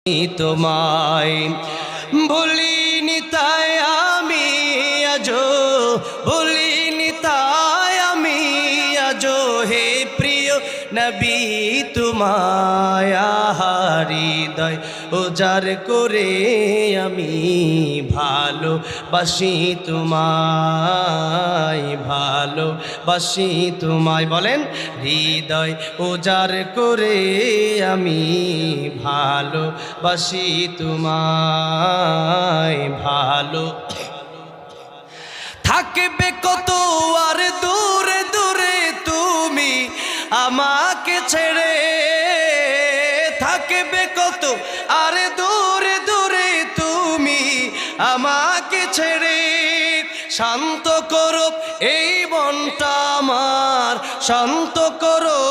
তোমায় ভুলিনি তাই আমি আজো, ভুলিনি তাই আমি আজো, হে প্রিয় নবী তোমায় হৃদয় উজাড় করে আমি ভালোবাসি তোমায়, ভালোবাসি তোমায়। বলেন, হৃদয় উজাড় করে আমি ভালোবাসি তোমায়, ভালো থাকবে কত আর দূরে দূরে তুমি আমাকে ছেড়ে, থাকবে কত আর দূরে দূরে তুমি আমাকে ছেড়ে। শান্ত করো এই মনটা আমার, শান্ত করো